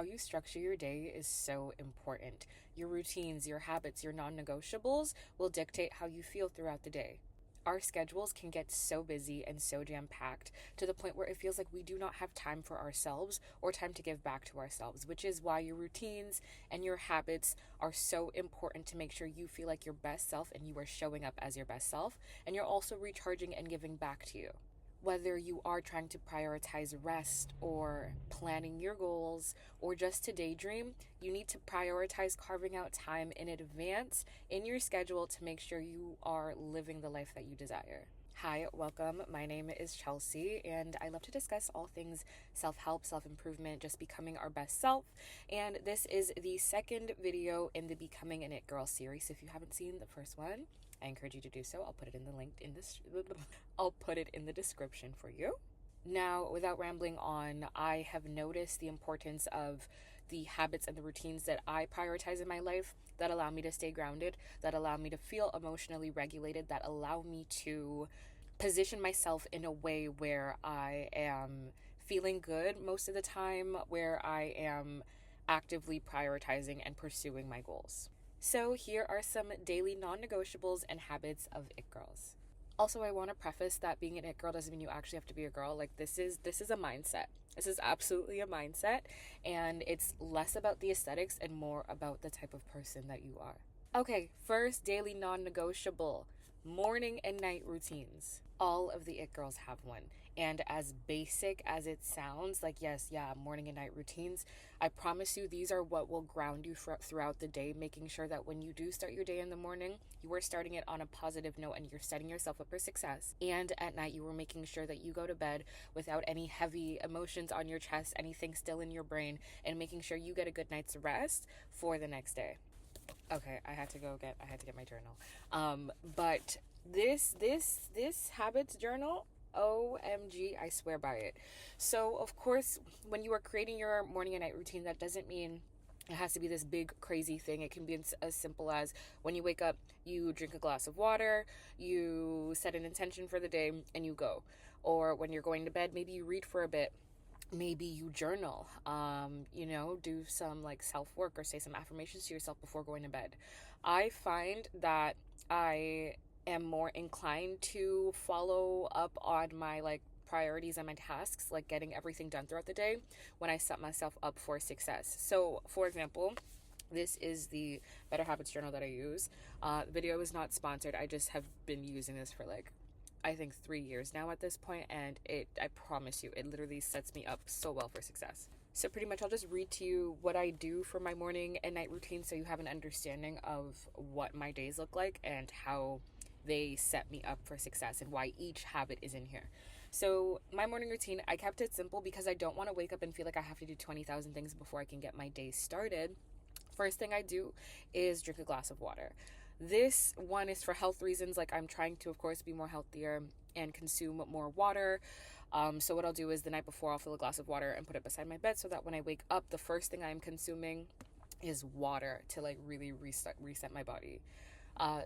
how you structure your day is so important. Your routines, your habits, your non-negotiables will dictate how you feel throughout the day. Our schedules can get so busy and so jam-packed to the point where it feels like we do not have time for ourselves or time to give back to ourselves, which is why your routines and your habits are so important to make sure you feel like your best self and you are showing up as your best self, and you're also recharging and giving back to you. Whether you are trying to prioritize rest or planning your goals or just to daydream, you need to prioritize carving out time in advance in your schedule to make sure you are living the life that you desire. Hi, welcome. My name is Chelsea, and I love to discuss all things self-help, self-improvement, just becoming our best self. And this is the second video in the Becoming an It Girl series. So if you haven't seen the first one, I encourage you to do so. I'll put it in the link in this. I'll put it in the description for you. Now, without rambling on, I have noticed the importance of the habits and the routines that I prioritize in my life that allow me to stay grounded, that allow me to feel emotionally regulated, that allow me to position myself in a way where I am feeling good most of the time, where I am actively prioritizing and pursuing my goals. So here are some daily non-negotiables and habits of It Girls. Also, I want to preface that being an It Girl doesn't mean you actually have to be a girl. Like this is a mindset. This is absolutely a mindset, and it's less about the aesthetics and more about the type of person that you are. Okay, first daily non-negotiable, morning and night routines. All of the It Girls have one. And as basic as it sounds, like yes, yeah, morning and night routines, I promise you these are what will ground you throughout the day, making sure that when you do start your day in the morning, you are starting it on a positive note and you're setting yourself up for success. And at night, you are making sure that you go to bed without any heavy emotions on your chest, anything still in your brain, and making sure you get a good night's rest for the next day. Okay, I had to get my journal. But this habits journal, OMG, I swear by it. So of course, when you are creating your morning and night routine, that doesn't mean it has to be this big crazy thing. It can be as simple as when you wake up, you drink a glass of water, you set an intention for the day, and you go. Or when you're going to bed, maybe you read for a bit. Maybe you journal, do some like self work or say some affirmations to yourself before going to bed. I find that I am more inclined to follow up on my like priorities and my tasks, like getting everything done throughout the day when I set myself up for success. So, for example, this is the Better Habits journal that I use. The video is not sponsored. I just have been using this for like I think 3 years now at this point, and I promise you, it literally sets me up so well for success. So pretty much I'll just read to you what I do for my morning and night routine so you have an understanding of what my days look like and how they set me up for success and why each habit is in here. So my morning routine, I kept it simple because I don't want to wake up and feel like I have to do 20,000 things before I can get my day started. First thing I do is drink a glass of water. This one is for health reasons. Like I'm trying to, of course, be more healthier and consume more water. So what I'll do is the night before I'll fill a glass of water and put it beside my bed so that when I wake up, the first thing I'm consuming is water to like really reset my body.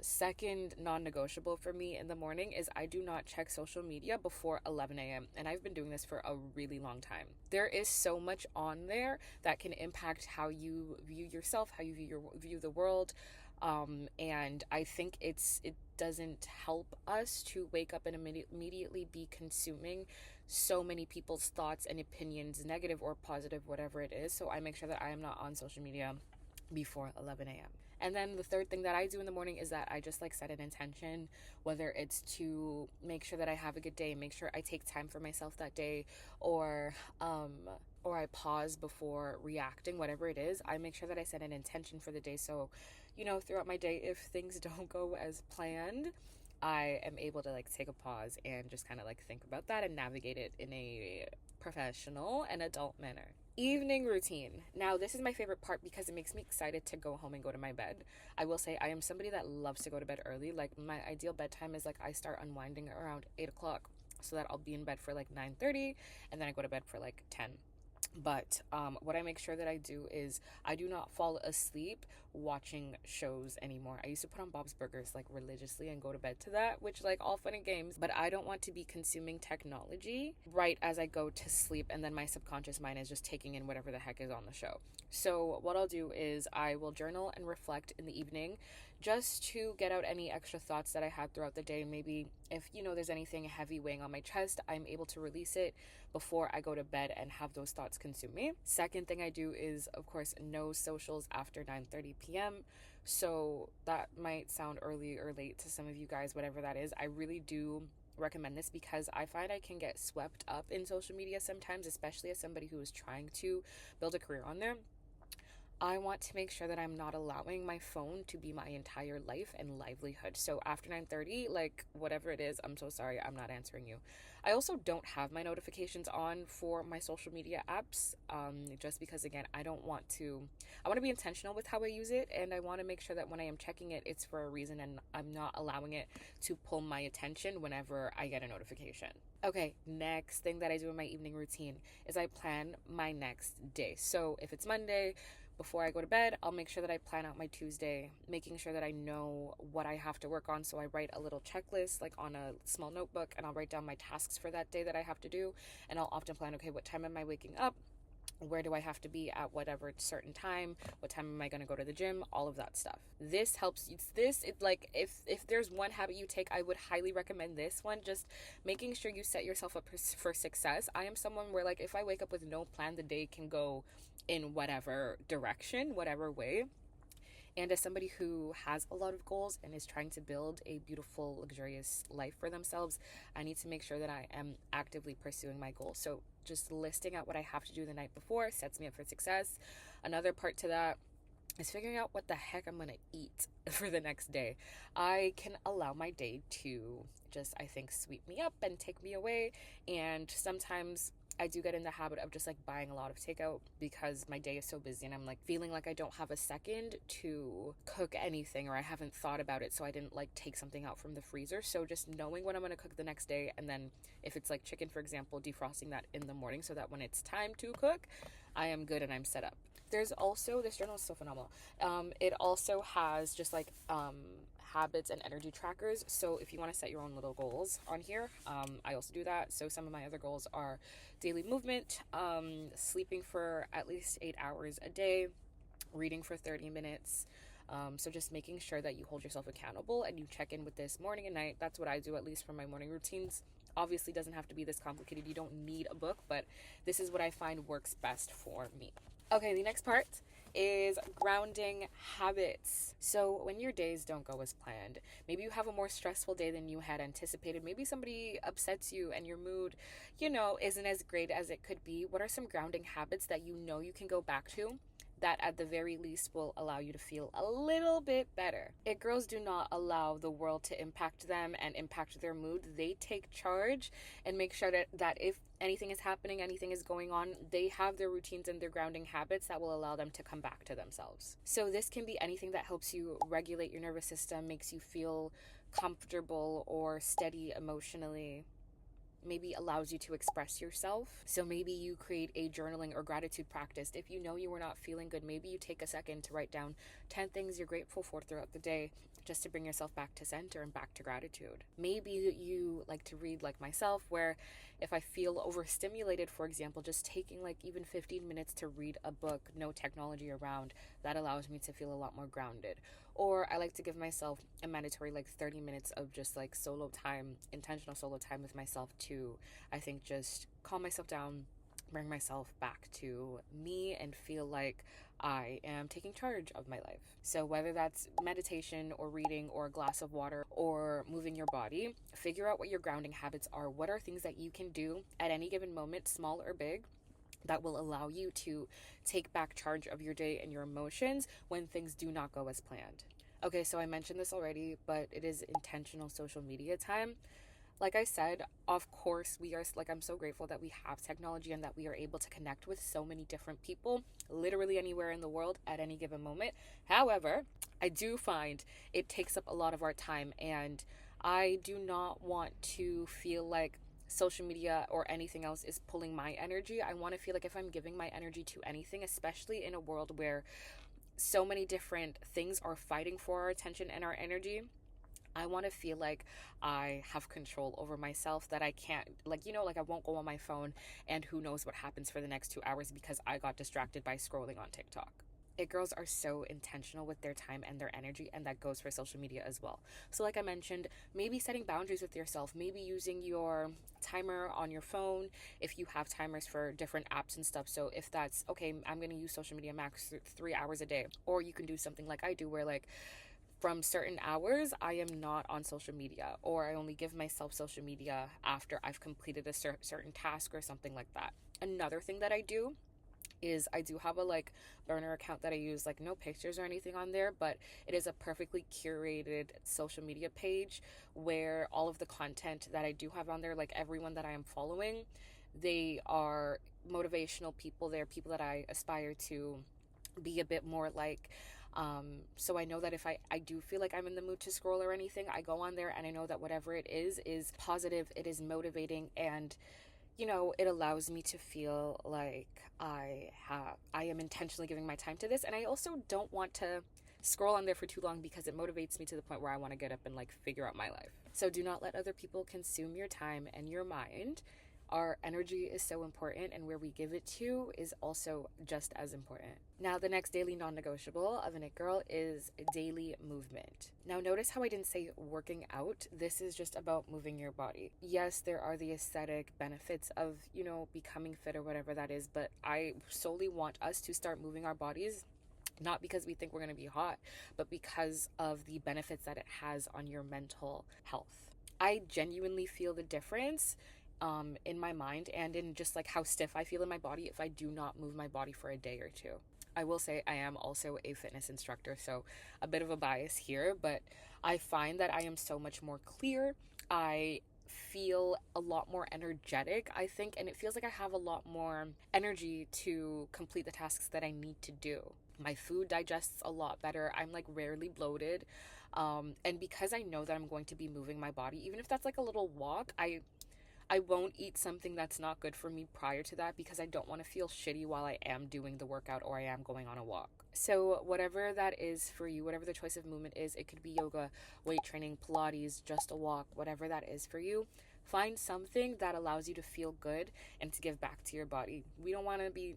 Second non-negotiable for me in the morning is I do not check social media before 11 a.m. And I've been doing this for a really long time. There is so much on there that can impact how you view yourself, how you view the world. And I think it doesn't help us to wake up and immediately be consuming so many people's thoughts and opinions, negative or positive, whatever it is. So I make sure that I am not on social media before 11 a.m. And then the third thing that I do in the morning is that I just like set an intention, whether it's to make sure that I have a good day, make sure I take time for myself that day, or I pause before reacting, whatever it is. I make sure that I set an intention for the day. So, throughout my day, if things don't go as planned, I am able to like take a pause and just kind of like think about that and navigate it in a professional and adult manner. Evening routine. Now, this is my favorite part because it makes me excited to go home and go to my bed. I will say I am somebody that loves to go to bed early. Like my ideal bedtime is like I start unwinding around 8 o'clock so that I'll be in bed for like 9:30 and then I go to bed for like 10. But what I make sure that I do is I do not fall asleep watching shows anymore. I used to put on Bob's Burgers like religiously and go to bed to that, which like all fun and games, but I don't want to be consuming technology right as I go to sleep, and then my subconscious mind is just taking in whatever the heck is on the show. So what I'll do is I will journal and reflect in the evening just to get out any extra thoughts that I had throughout the day. Maybe if there's anything heavy weighing on my chest, I'm able to release it before I go to bed and have those thoughts consume me. Second thing I do is, of course, no socials after 9:30 p.m. So that might sound early or late to some of you guys, whatever that is. I really do recommend this because I find I can get swept up in social media sometimes, especially as somebody who is trying to build a career on there. I want to make sure that I'm not allowing my phone to be my entire life and livelihood. So after 9:30, like whatever it is, I'm so sorry, I'm not answering you. I also don't have my notifications on for my social media apps, just because again, I want to be intentional with how I use it, and I want to make sure that when I am checking it, it's for a reason and I'm not allowing it to pull my attention whenever I get a notification. Okay, next thing that I do in my evening routine is I plan my next day. So if it's Monday, before I go to bed, I'll make sure that I plan out my Tuesday, making sure that I know what I have to work on. So I write a little checklist like on a small notebook, and I'll write down my tasks for that day that I have to do. And I'll often plan, okay, what time am I waking up? Where do I have to be at whatever certain time? What time am I going to go to the gym? All of that stuff. This helps. It's like if there's one habit you take, I would highly recommend this one. Just making sure you set yourself up for success. I am someone where like if I wake up with no plan, the day can go in whatever direction, whatever way. And as somebody who has a lot of goals and is trying to build a beautiful, luxurious life for themselves, I need to make sure that I am actively pursuing my goals. So just listing out what I have to do the night before sets me up for success. Another part to that is figuring out what the heck I'm going to eat for the next day. I can allow my day to just, I think, sweep me up and take me away. And sometimes I do get in the habit of just like buying a lot of takeout because my day is so busy and I'm like feeling like I don't have a second to cook anything, or I haven't thought about it, so I didn't like take something out from the freezer. So just knowing what I'm going to cook the next day, and then if it's like chicken, for example, defrosting that in the morning so that when it's time to cook, I am good and I'm set up. There's also, this journal is so phenomenal. It also has just like habits and energy trackers. So if you want to set your own little goals on here, I also do that. So some of my other goals are daily movement, sleeping for at least 8 hours a day, reading for 30 minutes. So just making sure that you hold yourself accountable and you check in with this morning and night. That's what I do, at least for my morning routines. Obviously doesn't have to be this complicated. You don't need a book, but this is what I find works best for me. Okay, the next part is grounding habits. So when your days don't go as planned, maybe you have a more stressful day than you had anticipated, maybe somebody upsets you and your mood, isn't as great as it could be. What are some grounding habits that you can go back to that at the very least will allow you to feel a little bit better? It girls do not allow the world to impact them and impact their mood. They take charge and make sure that if anything is happening, anything is going on, they have their routines and their grounding habits that will allow them to come back to themselves. So this can be anything that helps you regulate your nervous system, makes you feel comfortable or steady emotionally, maybe allows you to express yourself. So maybe you create a journaling or gratitude practice. If you know you were not feeling good, maybe you take a second to write down 10 things you're grateful for throughout the day, just to bring yourself back to center and back to gratitude. Maybe you like to read like myself, where if I feel overstimulated, for example, just taking like even 15 minutes to read a book, no technology around, that allows me to feel a lot more grounded. Or I like to give myself a mandatory like 30 minutes of just like solo time, intentional solo time with myself to, I think, just calm myself down, bring myself back to me and feel like I am taking charge of my life. So whether that's meditation or reading or a glass of water or moving your body, figure out what your grounding habits are. What are things that you can do at any given moment, small or big, that will allow you to take back charge of your day and your emotions when things do not go as planned. Okay, so I mentioned this already, but it is intentional social media time. Like I said, of course, I'm so grateful that we have technology and that we are able to connect with so many different people, literally anywhere in the world at any given moment. However, I do find it takes up a lot of our time, and I do not want to feel like social media or anything else is pulling my energy. I want to feel like if I'm giving my energy to anything, especially in a world where so many different things are fighting for our attention and our energy, I want to feel like I have control over myself, that I can't, like, like I won't go on my phone and who knows what happens for the next 2 hours because I got distracted by scrolling on TikTok. It girls are so intentional with their time and their energy, and that goes for social media as well. So, like I mentioned, maybe setting boundaries with yourself, maybe using your timer on your phone if you have timers for different apps and stuff. So, if that's okay, I'm going to use social media max 3 hours a day, or you can do something like I do where, like, from certain hours, I am not on social media, or I only give myself social media after I've completed a certain task or something like that. Another thing that I do is I do have a like burner account that I use, like no pictures or anything on there, but it is a perfectly curated social media page where all of the content that I do have on there, like everyone that I am following, they are motivational people. They're people that I aspire to be a bit more like. So I know that if I do feel like I'm in the mood to scroll or anything, I go on there and I know that whatever it is positive, it is motivating, and it allows me to feel like I am intentionally giving my time to this. And I also don't want to scroll on there for too long because it motivates me to the point where I want to get up and like figure out my life. So do not let other people consume your time and your mind. Our energy is so important, and where we give it to is also just as important. Now, the next daily non-negotiable of an it girl is daily movement. Now, notice how I didn't say working out. This is just about moving your body. Yes, there are the aesthetic benefits of, becoming fit or whatever that is, but I solely want us to start moving our bodies, not because we think we're going to be hot, but because of the benefits that it has on your mental health. I genuinely feel the difference in my mind and in just like how stiff I feel in my body if I do not move my body for a day or two. I will say I am also a fitness instructor, so a bit of a bias here, but I find that I am so much more clear. I feel a lot more energetic, I think, and it feels like I have a lot more energy to complete the tasks that I need to do. My food digests a lot better. I'm like rarely bloated. And because I know that I'm going to be moving my body, even if that's like a little walk, I won't eat something that's not good for me prior to that because I don't want to feel shitty while I am doing the workout or I am going on a walk. So whatever that is for you, whatever the choice of movement is, it could be yoga, weight training, Pilates, just a walk, whatever that is for you. Find something that allows you to feel good and to give back to your body. We don't want to be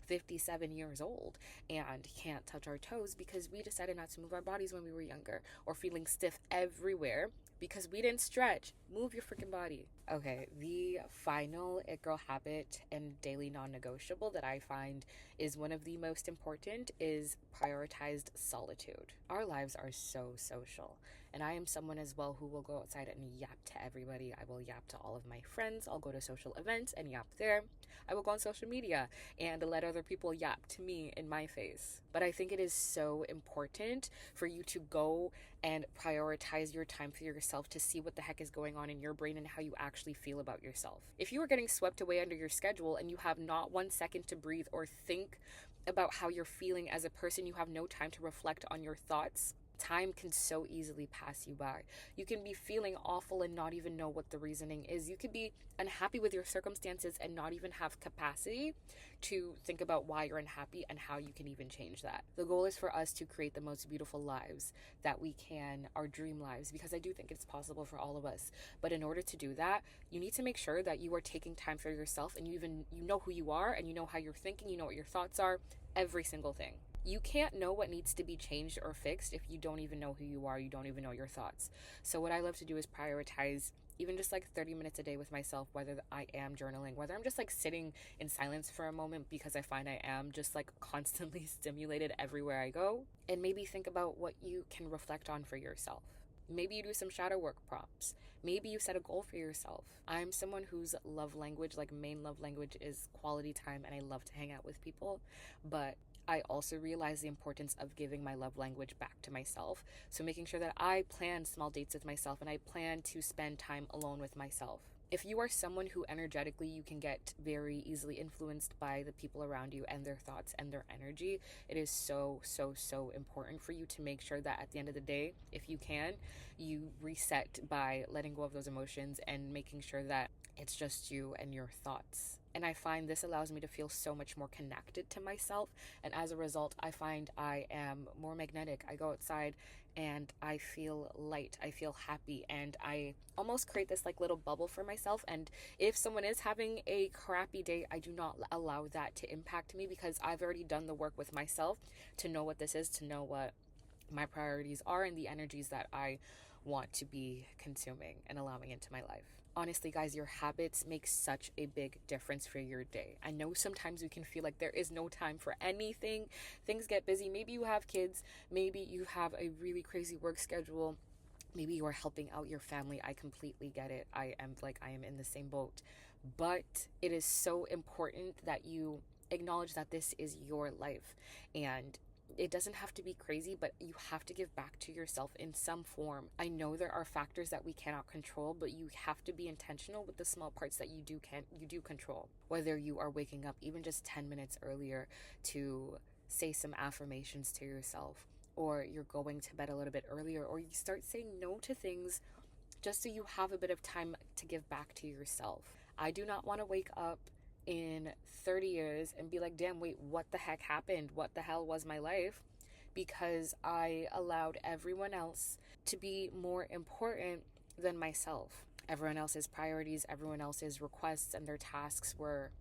57 years old and can't touch our toes because we decided not to move our bodies when we were younger, or feeling stiff everywhere because we didn't stretch. Move your freaking body. Okay, the final it girl habit and daily non-negotiable that I find is one of the most important is prioritized solitude. Our lives are so social, and I am someone as well who will go outside and yap to everybody. I will yap to all of my friends. I'll go to social events and yap there. I will go on social media and let other people yap to me in my face. But I think it is so important for you to go and prioritize your time for yourself to see what the heck is going on in your brain and how you actually feel about yourself. If you are getting swept away under your schedule and you have not 1 second to breathe or think about how you're feeling as a person, you have no time to reflect on your thoughts, time can so easily pass you by. You can be feeling awful and not even know what the reasoning is. You could be unhappy with your circumstances and not even have capacity to think about why you're unhappy and how you can even change that. The goal is for us to create the most beautiful lives that we can, our dream lives, because I do think it's possible for all of us. But in order to do that, you need to make sure that you are taking time for yourself, and you know who you are, and you know how you're thinking, you know what your thoughts are, every single thing. You can't know what needs to be changed or fixed if you don't even know who you are, you don't even know your thoughts. So what I love to do is prioritize even just like 30 minutes a day with myself, whether I am journaling, whether I'm just like sitting in silence for a moment because I find I am just like constantly stimulated everywhere I go. And maybe think about what you can reflect on for yourself. Maybe you do some shadow work prompts. Maybe you set a goal for yourself. I'm someone whose love language, like main love language, is quality time, and I love to hang out with people. But I also realize the importance of giving my love language back to myself. So making sure that I plan small dates with myself and I plan to spend time alone with myself. If you are someone who energetically you can get very easily influenced by the people around you and their thoughts and their energy, it is so, so, so important for you to make sure that at the end of the day, if you can, you reset by letting go of those emotions and making sure that It's just you and your thoughts. And I find this allows me to feel so much more connected to myself. And as a result, I find I am more magnetic. I go outside and I feel light. I feel happy. And I almost create this like little bubble for myself. And if someone is having a crappy day, I do not allow that to impact me, because I've already done the work with myself to know what this is, to know what my priorities are and the energies that I want to be consuming and allowing into my life. Honestly, guys, your habits make such a big difference for your day. I know sometimes we can feel like there is no time for anything. Things get busy. Maybe you have kids. Maybe you have a really crazy work schedule. Maybe you are helping out your family. I completely get it. I am in the same boat. But it is so important that you acknowledge that this is your life, and it doesn't have to be crazy, but you have to give back to yourself in some form. I know there are factors that we cannot control, but you have to be intentional with the small parts that you do control. Whether you are waking up even just 10 minutes earlier to say some affirmations to yourself, or you're going to bed a little bit earlier, or you start saying no to things just so you have a bit of time to give back to yourself. I do not want to wake up in 30 years and be like, damn, wait, what the heck happened? What the hell was my life? Because I allowed everyone else to be more important than myself. Everyone else's priorities, everyone else's requests and their tasks were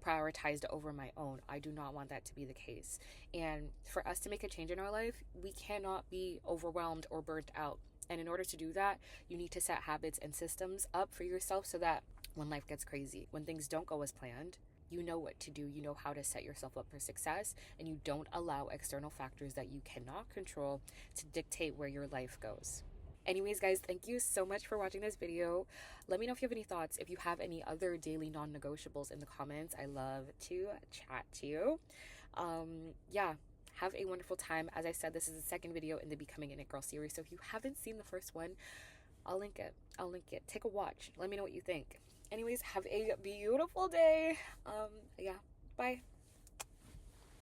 prioritized over my own. I do not want that to be the case. And for us to make a change in our life, we cannot be overwhelmed or burnt out. And in order to do that, you need to set habits and systems up for yourself so that when life gets crazy, when things don't go as planned, you know what to do, you know how to set yourself up for success, and you don't allow external factors that you cannot control to dictate where your life goes. Anyways, guys, thank you so much for watching this video. Let me know if you have any thoughts, if you have any other daily non-negotiables in the comments. I love to chat to you. Yeah, have a wonderful time. As I said, this is the second video in the Becoming an It Girl series, so if you haven't seen the first one, I'll link it. Take a watch. Let me know what you think. Anyways, have a beautiful day. Yeah, bye.